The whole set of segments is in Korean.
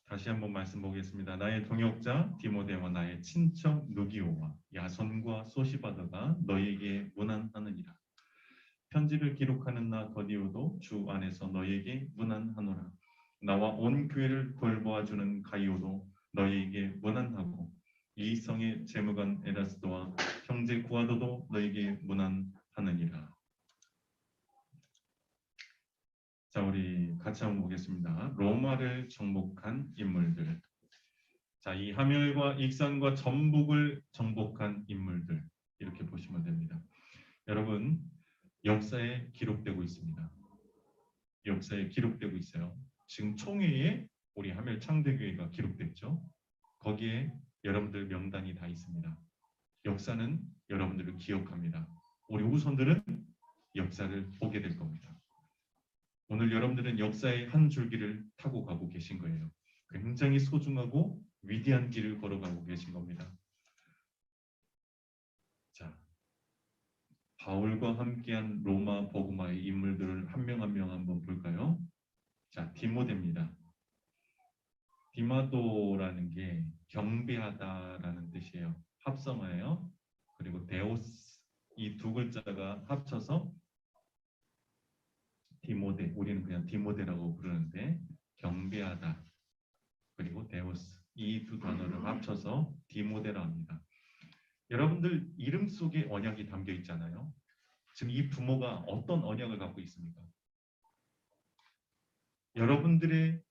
다시 한번 말씀 보겠습니다. 나의 동역자 디모데와 나의 친척 누기오와 야손과 소시바더가 너희에게 문안하느니라. 편지를 기록하는 나 더디오도 주 안에서 너희에게 문안하노라. 나와 온 교회를 돌보아주는 가이오도 너희에게 문안하고 이 성의 재무관 에라스도와 형제 구아도도 너희에게 문안하느니라. 자, 우리 같이 한번 보겠습니다. 로마를 정복한 인물들. 자, 이 하멜과 익산과 전북을 정복한 인물들 이렇게 보시면 됩니다. 여러분, 역사에 기록되고 있습니다. 역사에 기록되고 있어요. 지금 총회에 우리 하멜 창대교회가 기록됐죠. 거기에 여러분들 명단이 다 있습니다. 역사는 여러분들을 기억합니다. 우리 후손들은 역사를 보게 될 겁니다. 오늘 여러분들은 역사의 한 줄기를 타고 가고 계신 거예요. 굉장히 소중하고 위대한 길을 걸어가고 계신 겁니다. 자, 바울과 함께한 로마 복음화의 인물들을 한 명 한 명 한번 볼까요? 자, 디모데입니다. 디마도라는 게 경배하다라는 뜻이에요. 합성어예요. 그리고 데오스, 이 두 글자가 합쳐서 디모데, 우리는 그냥 디모데라고 부르는데 경배하다 그리고 데오스, 이 두 단어를 합쳐서 디모데라 합니다. 여러분들 이름 속에 언약이 담겨 있잖아요. 지금 이 부모가 어떤 언약을 갖고 있습니까? 여러분들의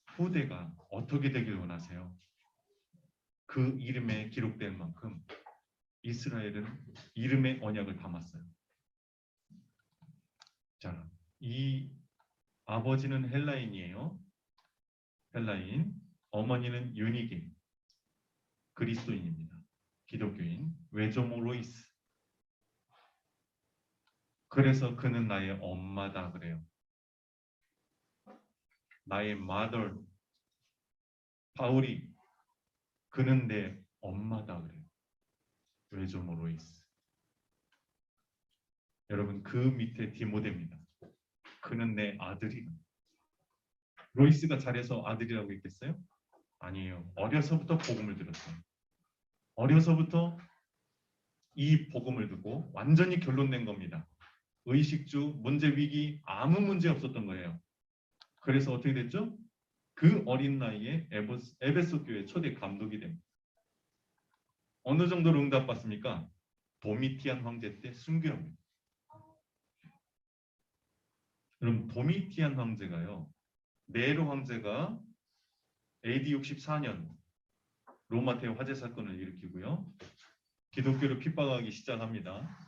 후대가 어떻게 되길 원하세요? 그 이름에 기록된 만큼 이스라엘은 이름의 언약을 담았어요. 자, 이 아버지는 헬라인이에요. 헬라인, 어머니는 유니게, 그리스도인입니다. 기독교인, 외조모 로이스. 그래서 그는 나의 엄마다 그래요. 나의 mother. 바울이 그는 내 엄마다 그래요. 외조모 로이스. 여러분, 그 밑에 디모데입니다. 그는 내 아들이다. 로이스가 잘해서 아들이라고 했겠어요? 아니에요. 어려서부터 복음을 들었어요. 어려서부터 이 복음을 듣고 완전히 결론낸 겁니다. 의식주, 문제, 위기 아무 문제 없었던 거예요. 그래서 어떻게 됐죠? 그 어린 나이에 에베소 교회 초대 감독이 됩니다. 어느 정도로 응답받습니까? 도미티안 황제 때 순교합니다. 그럼 도미티안 황제가요. 네로 황제가 AD 64년 로마태 화재 사건을 일으키고요. 기독교를 핍박하기 시작합니다.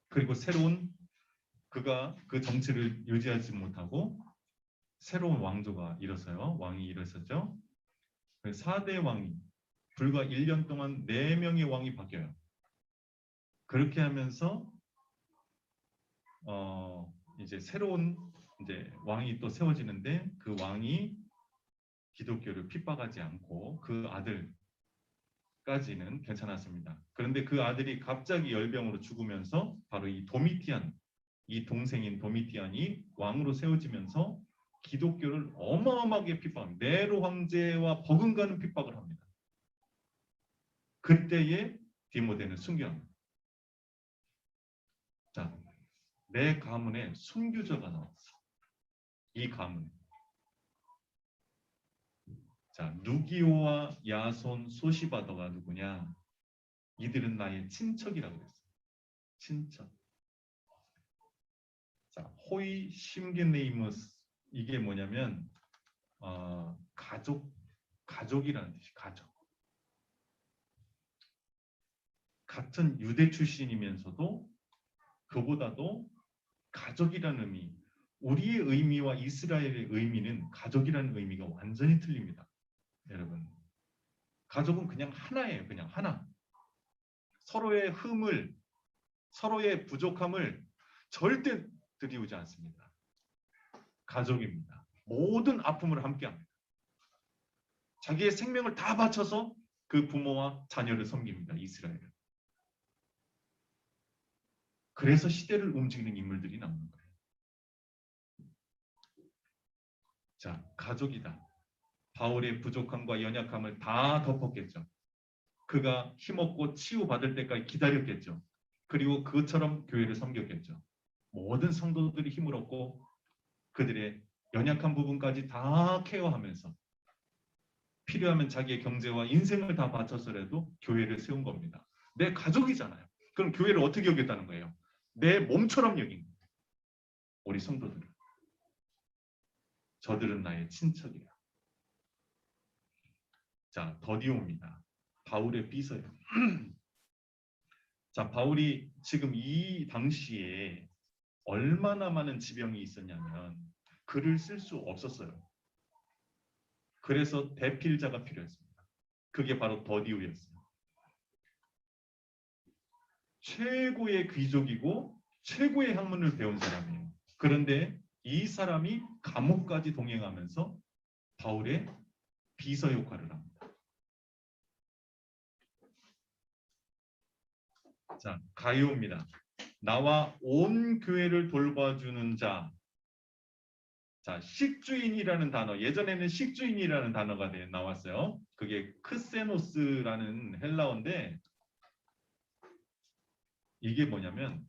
그리고 그가 그 정치를 유지하지 못하고 새로운 왕조가 일어서요. 왕이 일어섰죠. 4대 왕이 불과 1년 동안 4명의 왕이 바뀌어요. 그렇게 하면서 이제 새로운 왕이 또 세워지는데 그 왕이 기독교를 핍박하지 않고 그 아들까지는 괜찮았습니다. 그런데 그 아들이 갑자기 열병으로 죽으면서 바로 이 동생인 도미티안이 왕으로 세워지면서 기독교를 어마어마하게 핍박합니다. 네로 황제와 버금가는 핍박을 합니다. 그때에 디모데는 순교합니다. 자, 내 가문에 순교자가 나왔어. 이 가문에. 자, 누기오와 야손, 소시바더가 누구냐? 이들은 나의 친척이라고 그랬어요. 친척. 자, 호이 심게네이무스, 이게 뭐냐면 가족이라는 뜻이 가족. 같은 유대 출신이면서도 그보다도 가족이라는 의미, 우리의 의미와 이스라엘의 의미는 가족이라는 의미가 완전히 틀립니다. 여러분, 가족은 그냥 하나예요. 그냥 하나. 서로의 흠을, 서로의 부족함을 절대 들이우지 않습니다. 가족입니다. 모든 아픔을 함께합니다. 자기의 생명을 다 바쳐서 그 부모와 자녀를 섬깁니다. 이스라엘은. 그래서 시대를 움직이는 인물들이 나오는 거예요. 자, 가족이다. 바울의 부족함과 연약함을 다 덮었겠죠. 그가 힘없고 치유받을 때까지 기다렸겠죠. 그리고 그것처럼 교회를 섬겼겠죠. 모든 성도들이 힘을 얻고 그들의 연약한 부분까지 다 케어하면서 필요하면 자기의 경제와 인생을 다 바쳐서라도 교회를 세운 겁니다. 내 가족이잖아요. 그럼 교회를 어떻게 여겼다는 거예요? 내 몸처럼 여긴 거예요. 우리 성도들은. 저들은 나의 친척이에요. 자, 더디옵니다. 바울의 비서예요. 자, 바울이 지금 이 당시에 얼마나 많은 지병이 있었냐면 글을 쓸 수 없었어요. 그래서 대필자가 필요했습니다. 그게 바로 더디오였어요. 최고의 귀족이고 최고의 학문을 배운 사람이에요. 그런데 이 사람이 감옥까지 동행하면서 바울의 비서 역할을 합니다. 자, 가이오입니다. 나와 온 교회를 돌봐주는 자. 자, 식주인이라는 단어, 예전에는 식주인이라는 단어가 나왔어요. 그게 크세노스라는 헬라어인데 이게 뭐냐면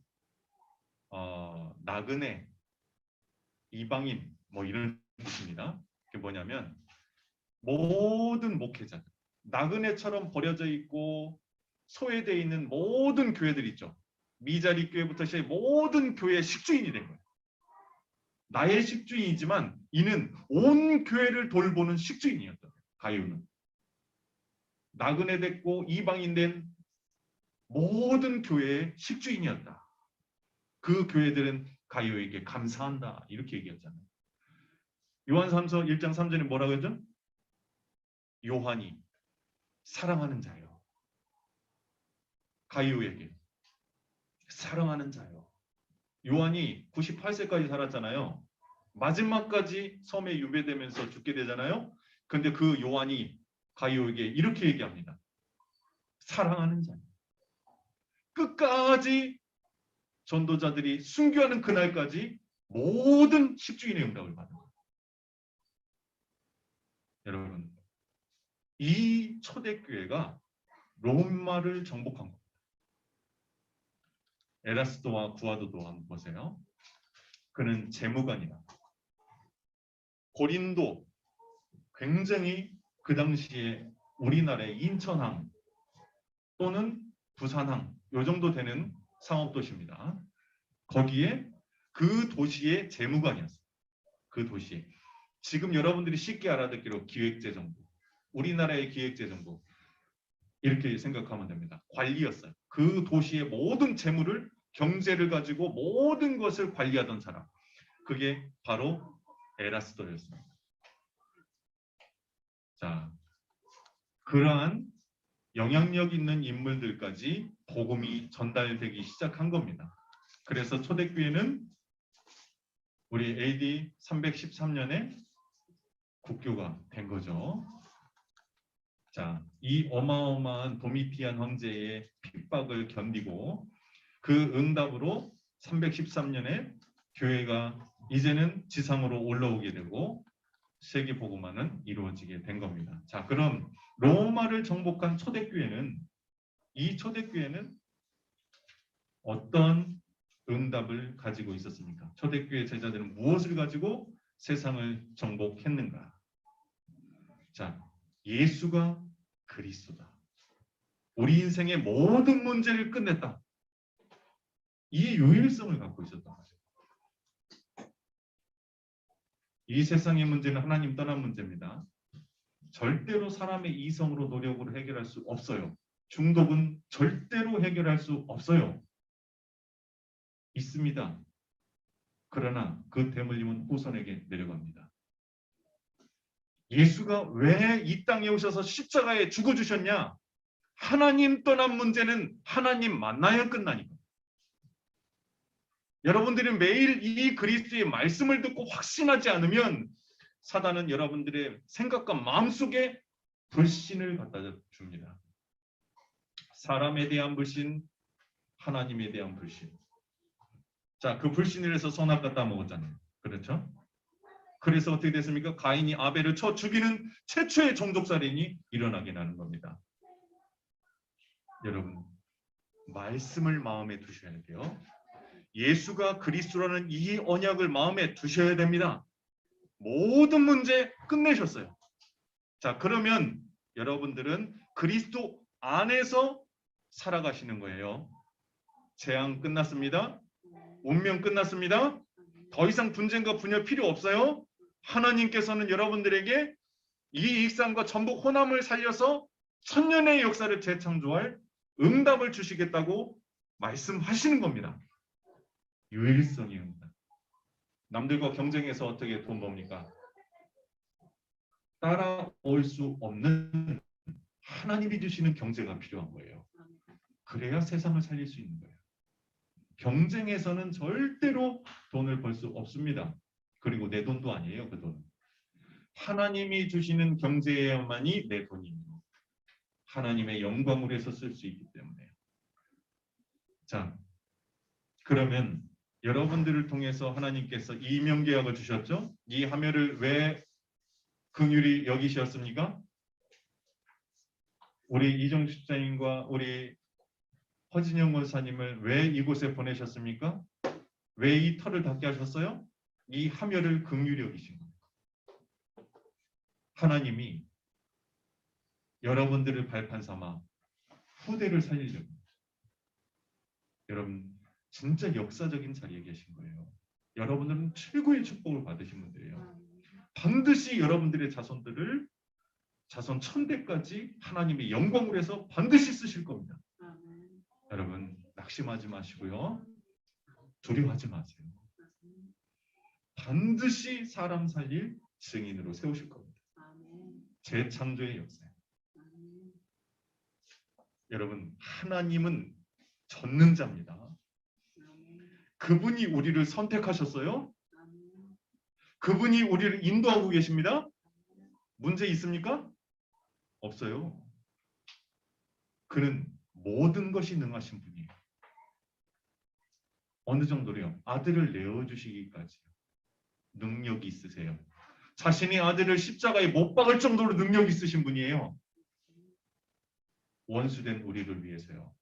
나그네, 이방인 뭐 이런 뜻입니다. 그게 뭐냐면 모든 목회자들, 나그네처럼 버려져 있고 소외되어 있는 모든 교회들 있죠. 미자리 교회부터 시작해 모든 교회의 식주인이 된 거예요. 나의 식주인이지만 이는 온 교회를 돌보는 식주인이었다. 가이오는. 나그네 됐고 이방인 된 모든 교회의 식주인이었다. 그 교회들은 가이오에게 감사한다. 이렇게 얘기했잖아요. 요한삼서 1장 3절에 뭐라고 했죠? 요한이 사랑하는 자요. 가이오에게 사랑하는 자요. 요한이 98세까지 살았잖아요. 마지막까지 섬에 유배되면서 죽게 되잖아요. 근데 그 요한이 가이오에게 이렇게 얘기합니다. 사랑하는 자. 끝까지 전도자들이 순교하는 그날까지 모든 식주인의 응답을 받는 거예요. 여러분, 이 초대교회가 로마를 정복한 겁니다. 에라스도와 구아도도 한번 보세요. 그는 재무관이다. 고린도 굉장히 그 당시에 우리나라의 인천항 또는 부산항 요 정도 되는 상업도시입니다. 거기에 그 도시의 재무관이었어요. 그 도시에. 지금 여러분들이 쉽게 알아듣기로 기획재정부, 우리나라의 기획재정부 이렇게 생각하면 됩니다. 관리였어요. 그 도시의 모든 재물을 경제를 가지고 모든 것을 관리하던 사람. 그게 바로 에라스도였습니다. 자, 그러한 영향력 있는 인물들까지 복음이 전달되기 시작한 겁니다. 그래서 초대교회는 우리 AD 313년에 국교가 된 거죠. 자, 이 어마어마한 도미티안 황제의 핍박을 견디고 그 응답으로 313년에 교회가 이제는 지상으로 올라오게 되고 세계 복음화는 이루어지게 된 겁니다. 자, 그럼 로마를 정복한 초대교회는 이 초대교회는 어떤 응답을 가지고 있었습니까? 초대교회 제자들은 무엇을 가지고 세상을 정복했는가? 자, 예수가 그리스도다. 우리 인생의 모든 문제를 끝냈다. 이 유일성을 갖고 있었던 거죠. 이 세상의 문제는 하나님 떠난 문제입니다. 절대로 사람의 이성으로 노력으로 해결할 수 없어요. 중독은 절대로 해결할 수 없어요. 있습니다. 그러나 그 대물림은 후손에게 내려갑니다. 예수가 왜 이 땅에 오셔서 십자가에 죽어주셨냐? 하나님 떠난 문제는 하나님 만나야 끝나니까. 여러분들이 매일 이 그리스도의 말씀을 듣고 확신하지 않으면 사단은 여러분들의 생각과 마음속에 불신을 갖다 줍니다. 사람에 대한 불신, 하나님에 대한 불신. 자, 그 불신을 해서 선악 갖다 먹었잖아요. 그렇죠? 그래서 어떻게 됐습니까? 가인이 아벨을 쳐 죽이는 최초의 종족살인이 일어나게 나는 겁니다. 여러분, 말씀을 마음에 두셔야 돼요. 예수가 그리스도라는 이 언약을 마음에 두셔야 됩니다. 모든 문제 끝내셨어요. 자, 그러면 여러분들은 그리스도 안에서 살아가시는 거예요. 재앙 끝났습니다. 운명 끝났습니다. 더 이상 분쟁과 분열 필요 없어요. 하나님께서는 여러분들에게 이 일상과 전복 호남을 살려서 천년의 역사를 재창조할 응답을 주시겠다고 말씀하시는 겁니다. 유일성의 응답. 남들과 경쟁해서 어떻게 돈 법니까? 따라올 수 없는 하나님이 주시는 경제가 필요한 거예요. 그래야 세상을 살릴 수 있는 거예요. 경쟁에서는 절대로 돈을 벌 수 없습니다. 그리고 내 돈도 아니에요, 그 돈은. 하나님이 주시는 경제에만이 내 돈이에요. 하나님의 영광을 위해서 쓸 수 있기 때문에. 자, 그러면 여러분들을 통해서 하나님께서 이명계약을 주셨죠? 이 하멸을 왜 긍휼히 여기셨습니까? 우리 이정수 집사님과 우리 허진영 원사님을 왜 이곳에 보내셨습니까? 왜 이 터를 닫게 하셨어요? 이 하멸을 긍휼히 여기신 겁니다. 하나님이 여러분들을 발판 삼아 후대를 살리려고. 여러분, 진짜 역사적인 자리에 계신 거예요. 여러분들은 최고의 축복을 받으신 분들이에요. 반드시 여러분들의 자손들을 자손 1000대까지 하나님의 영광을 해서 반드시 쓰실 겁니다. 여러분, 낙심하지 마시고요. 두려워하지 마세요. 반드시 사람 살릴 증인으로 세우실 겁니다. 재창조의 역사예요. 여러분, 하나님은 전능자입니다. 그분이 우리를 선택하셨어요. 그분이 우리를 인도하고 계십니다. 문제 있습니까? 없어요. 그는 모든 것이 능하신 분이에요. 어느 정도로요? 아들을 내어주시기까지 능력이 있으세요. 자신의 아들을 십자가에 못 박을 정도로 능력이 있으신 분이에요. 원수된 우리를 위해서요.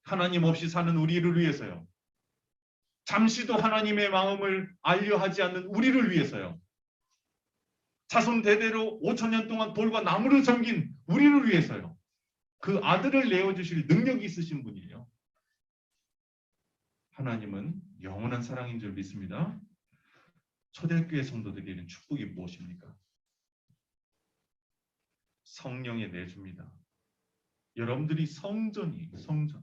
하나님 없이 사는 우리를 위해서요. 잠시도 하나님의 마음을 알려하지 않는 우리를 위해서요. 자손 대대로 5000년 동안 돌과 나무를 섬긴 우리를 위해서요. 그 아들을 내어주실 능력이 있으신 분이에요. 하나님은 영원한 사랑인 줄 믿습니다. 초대교회 성도들에게는 축복이 무엇입니까? 성령의 내주입니다. 여러분들이 성전이에요. 성전.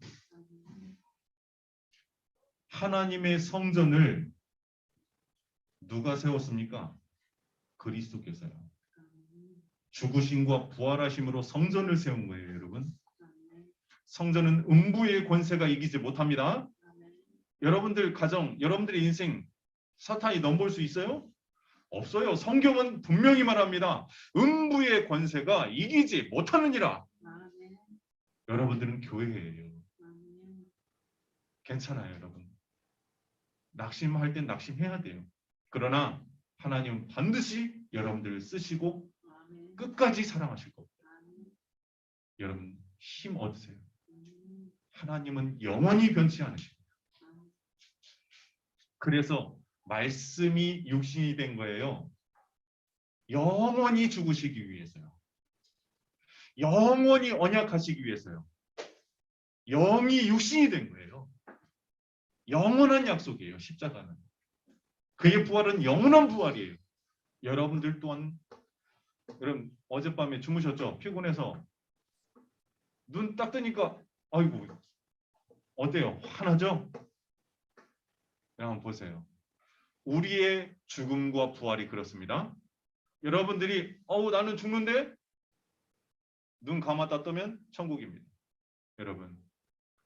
하나님의 성전을 누가 세웠습니까? 그리스도께서요. 죽으심과 부활하심으로 성전을 세운 거예요, 여러분. 성전은 음부의 권세가 이기지 못합니다. 여러분들 가정, 여러분들의 인생 사탄이 넘볼 수 있어요? 없어요. 성경은 분명히 말합니다. 음부의 권세가 이기지 못하느니라. 여러분들은 교회예요. 괜찮아요, 여러분. 낙심할 땐 낙심해야 돼요. 그러나 하나님은 반드시 여러분들을 쓰시고 끝까지 사랑하실 겁니다. 여러분 힘 얻으세요. 하나님은 영원히 변치 않으십니다. 그래서 말씀이 육신이 된 거예요. 영원히 죽으시기 위해서요. 영원히 언약하시기 위해서요. 영이 육신이 된 거예요. 영원한 약속이에요. 십자가는. 그의 부활은 영원한 부활이에요. 여러분들 또한 여러분 어젯밤에 주무셨죠? 피곤해서 눈 딱 뜨니까 아이고 어때요? 화나죠? 한번 보세요. 우리의 죽음과 부활이 그렇습니다. 여러분들이 나는 죽는데 눈 감았다 뜨면 천국입니다. 여러분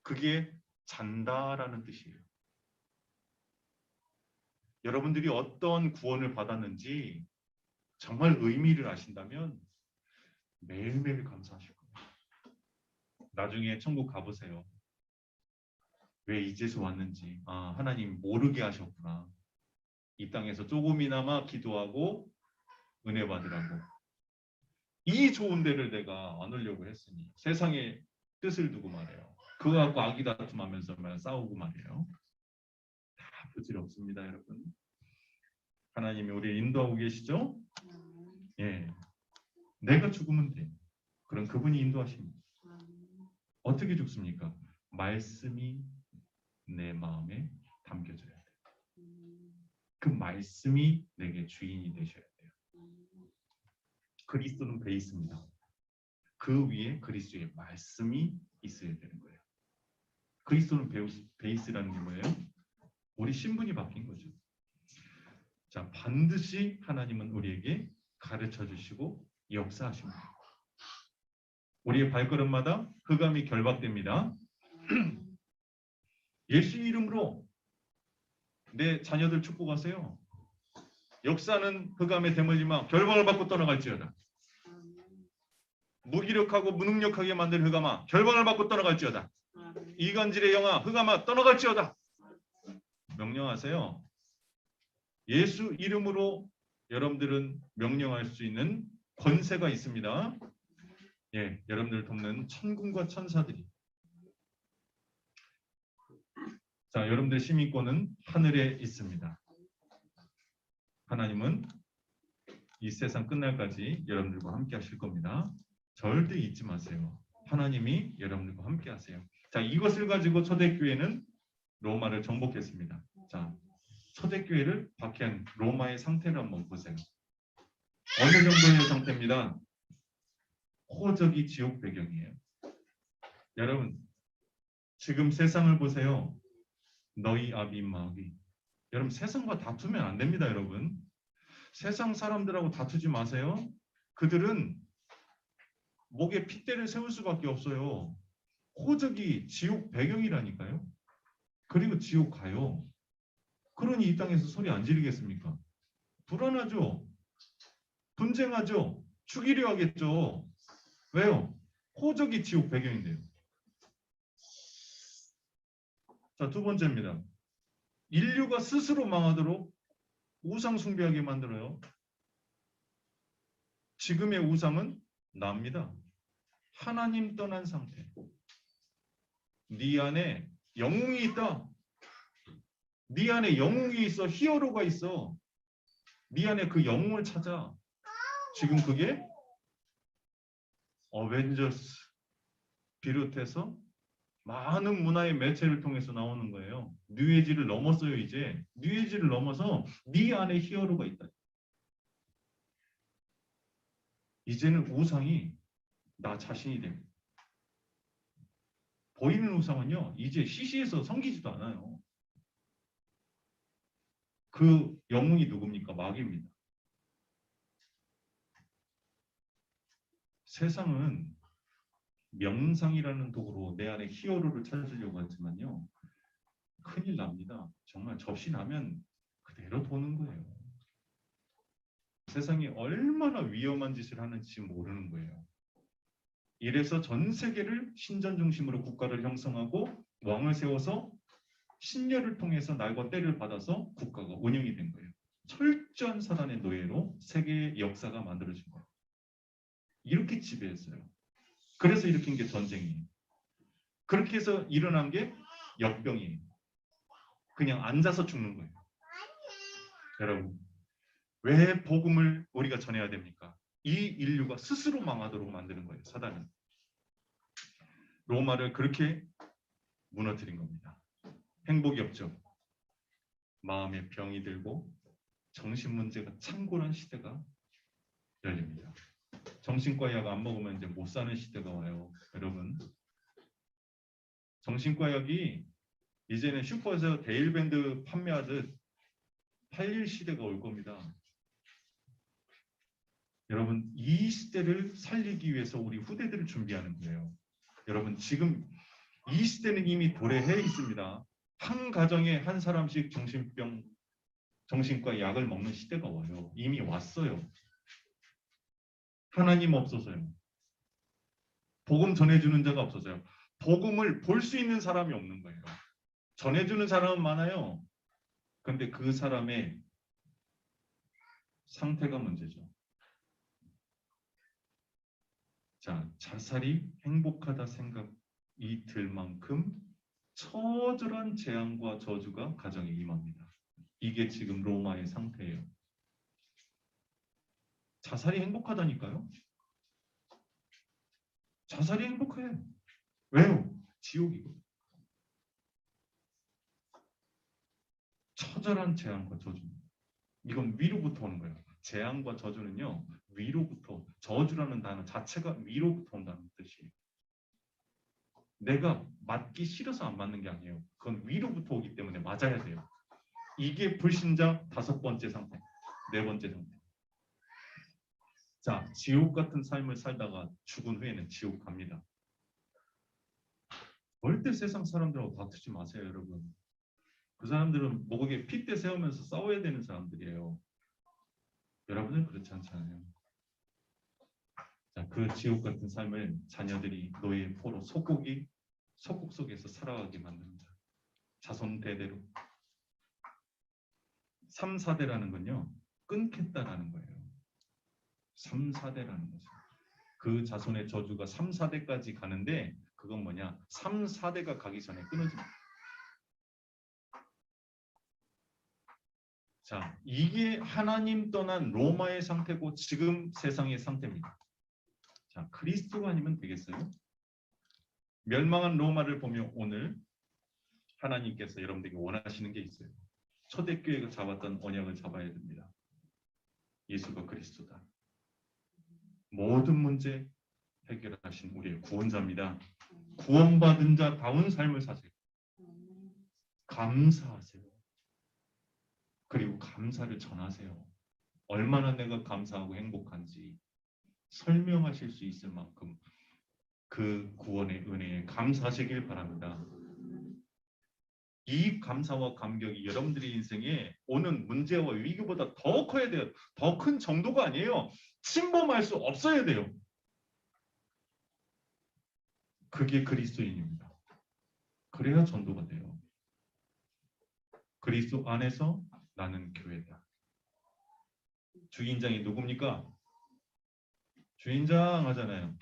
그게 잔다라는 뜻이에요. 여러분들이 어떤 구원을 받았는지 정말 의미를 아신다면 매일매일 감사하실 겁니다. 나중에 천국 가보세요. 왜 이제서 왔는지 하나님 모르게 하셨구나. 이 땅에서 조금이나마 기도하고 은혜 받으라고. 이 좋은 데를 내가 안 오려고 했으니 세상에 뜻을 두고 말해요. 그거 갖고 아기다툼하면서 싸우고 말이에요. 다 부질없습니다, 여러분. 하나님이 우리를 인도하고 계시죠? 예, 내가 죽으면 돼. 그럼 그분이 인도하십니다. 어떻게 죽습니까? 말씀이 내 마음에 담겨져야 돼요. 그 말씀이 내게 주인이 되셔야 돼요. 그리스도는 베이스입니다. 그 위에 그리스도의 말씀이 있어야 되는 거예요. 그리스도는 베이스라는 게 뭐예요? 우리 신분이 바뀐 거죠. 자, 반드시 하나님은 우리에게 가르쳐 주시고 역사하십니다. 우리의 발걸음마다 흑암이 결박됩니다. 예수 이름으로 내 자녀들 축복하세요. 역사는 흑암에 대물리마 결박을 받고 떠나갈지어다. 무기력하고 무능력하게 만든 흑암아 결박을 받고 떠나갈지어다. 이간질의 영아 흑암아 떠나갈지어다. 명령하세요. 예수 이름으로 여러분들은 명령할 수 있는 권세가 있습니다. 예, 여러분들을 돕는 천군과 천사들이. 자, 여러분들 시민권은 하늘에 있습니다. 하나님은 이 세상 끝날까지 여러분들과 함께 하실 겁니다. 절대 잊지 마세요. 하나님이 여러분들과 함께 하세요. 자, 이것을 가지고 초대교회는 로마를 정복했습니다. 자, 초대교회를 박해한 로마의 상태를 한번 보세요. 어느 정도의 상태입니다. 호적이 지옥 배경이에요. 여러분, 지금 세상을 보세요. 너희 아비 마귀. 여러분, 세상과 다투면 안 됩니다, 여러분. 세상 사람들하고 다투지 마세요. 그들은 목에 핏대를 세울 수밖에 없어요. 호적이 지옥 배경이라니까요. 그리고 지옥 가요. 그러니 이 땅에서 소리 안 지르겠습니까? 불안하죠? 분쟁하죠? 죽이려 하겠죠? 왜요? 호적이 지옥 배경인데요. 자, 두 번째입니다. 인류가 스스로 망하도록 우상 숭배하게 만들어요. 지금의 우상은 납니다. 하나님 떠난 상태. 네 안에 영웅이 있다. 네 안에 영웅이 있어. 히어로가 있어. 네 안에 그 영웅을 찾아. 지금 그게 어벤져스 비롯해서 많은 문화의 매체를 통해서 나오는 거예요. 뉴에이지를 넘었어요. 이제 뉴에이지를 넘어서 네 안에 히어로가 있다. 이제는 우상이 나 자신이 됩니다. 보이는 우상은요, 이제 시시해서 섬기지도 않아요. 그 영웅이 누굽니까? 마귀입니다. 세상은 명상이라는 도구로 내 안에 히어로를 찾으려고 하지만요, 큰일 납니다. 정말 접시 나면 그대로 도는 거예요. 세상이 얼마나 위험한 짓을 하는지 모르는 거예요. 이래서 전 세계를 신전 중심으로 국가를 형성하고 왕을 세워서 신녀를 통해서 날과 때를 받아서 국가가 운영이 된 거예요. 철저한 사단의 노예로 세계의 역사가 만들어진 거예요. 이렇게 지배했어요. 그래서 일으킨 게 전쟁이에요. 그렇게 해서 일어난 게 역병이에요. 그냥 앉아서 죽는 거예요. 여러분, 왜 복음을 우리가 전해야 됩니까? 이 인류가 스스로 망하도록 만드는 거예요. 사단은. 로마를 그렇게 무너뜨린 겁니다. 행복이 없죠. 마음에 병이 들고 정신 문제가 창궐한 시대가 열립니다. 정신과 약 안 먹으면 이제 못 사는 시대가 와요. 여러분, 정신과 약이 이제는 슈퍼에서 데일밴드 판매하듯 팔릴 시대가 올 겁니다. 여러분, 이 시대를 살리기 위해서 우리 후대들을 준비하는 거예요. 여러분, 지금 이 시대는 이미 도래해 있습니다. 한 가정에 한 사람씩 정신과 약을 먹는 시대가 와요. 이미 왔어요. 하나님 없어서요. 복음 전해주는 자가 없어서요. 복음을 볼 수 있는 사람이 없는 거예요. 전해주는 사람은 많아요. 그런데 그 사람의 상태가 문제죠. 자, 자살이 행복하다 생각이 들 만큼 처절한 재앙과 저주가 가정에 임합니다. 이게 지금 로마의 상태예요. 자살이 행복하다니까요. 자살이 행복해. 왜요? 지옥이거든요. 처절한 재앙과 저주. 이건 위로부터 오는 거예요. 재앙과 저주는요, 위로부터, 저주라는 단어 자체가 위로부터 온다는 뜻이에요. 내가 맞기 싫어서 안 맞는 게 아니에요. 그건 위로부터 오기 때문에 맞아야 돼요. 이게 불신자 5번째 상태, 4번째 상태. 자, 지옥 같은 삶을 살다가 죽은 후에는 지옥 갑니다. 절대 세상 사람들하고 다투지 마세요, 여러분. 그 사람들은 목에 핏대 세우면서 싸워야 되는 사람들이에요. 여러분은 그렇지 않잖아요. 자, 그 지옥 같은 삶을 자녀들이 노예의 포로 속국 속에서 살아가게 만듭니다. 자손 대대로. 3, 4대라는 건요, 끊겠다라는 거예요. 3, 4대라는 거죠. 그 자손의 저주가 3, 4대까지 가는데 그건 뭐냐? 3, 4대가 가기 전에 끊어집니다. 자, 이게 하나님 떠난 로마의 상태고 지금 세상의 상태입니다. 자, 그리스도가 아니면 되겠어요? 멸망한 로마를 보며 오늘 하나님께서 여러분들에게 원하시는 게 있어요. 초대교회가 잡았던 언약을 잡아야 됩니다. 예수가 그리스도다. 모든 문제 해결하신 우리의 구원자입니다. 구원받은 자다운 삶을 사세요. 감사하세요. 그리고 감사를 전하세요. 얼마나 내가 감사하고 행복한지 설명하실 수 있을 만큼 그 구원의 은혜에 감사하시길 바랍니다. 이 감사와 감격이 여러분들의 인생에 오는 문제와 위기보다 더 커야 돼요. 더 큰 정도가 아니에요. 침범할 수 없어야 돼요. 그게 그리스도인입니다. 그래야 전도가 돼요. 그리스도 안에서 나는 교회다. 주인장이 누굽니까? 주인장 하잖아요.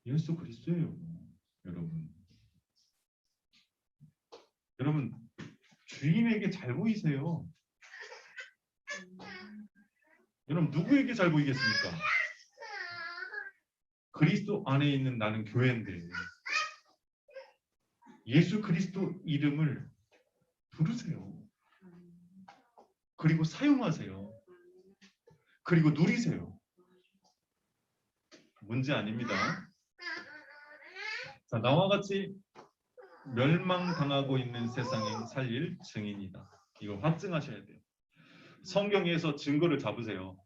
예수 그리스도예요. 여러분. 여러분 주인에게 잘 보이세요. 여러분 누구에게 잘 보이겠습니까? 그리스도 안에 있는 나는 교회인데 예수 그리스도 이름을 부르세요. 그리고 사용하세요. 그리고 누리세요. 문제 아닙니다. 자, 나와 같이 멸망당하고 있는 세상에 살릴 증인이다. 이거 확증하셔야 돼요. 성경에서 증거를 잡으세요.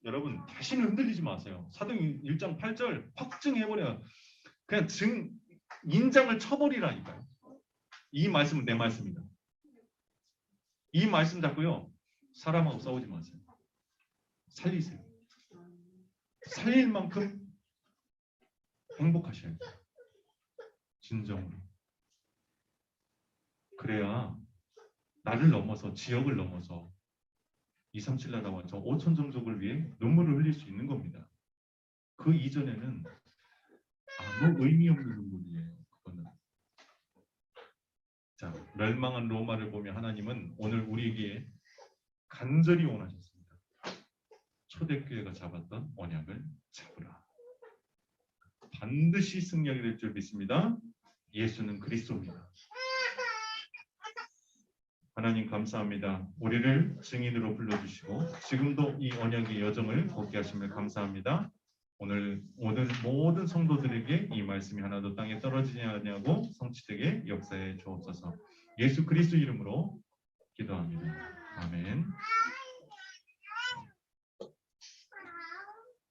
여러분 다시는 흔들리지 마세요. 사도행 1장 8절 확증해버려요. 그냥 인장을 쳐버리라니까요. 이 말씀은 내 말씀이다. 이 말씀 잡고요. 사람하고 싸우지 마세요. 살리세요. 살릴 만큼 행복하셔야 돼요. 진정으로. 그래야 나를 넘어서 지역을 넘어서 237 나라와 저 5천 종족을 위해 눈물을 흘릴 수 있는 겁니다. 그 이전에는 아무 의미 없는 눈물이에요. 그거는. 자, 멸망한 로마를 보며 하나님은 오늘 우리에게 간절히 원하셨습니다. 초대교회가 잡았던 언약을 잡으라. 반드시 승리하게 될 줄 믿습니다. 예수는 그리스도입니다. 하나님 감사합니다. 우리를 증인으로 불러주시고 지금도 이 언약의 여정을 걷게 하심을 감사합니다. 오늘 모든 성도들에게 이 말씀이 하나도 땅에 떨어지지 않냐고 성취되게 역사해 주옵소서. 예수 그리스도 이름으로 기도합니다. 아멘.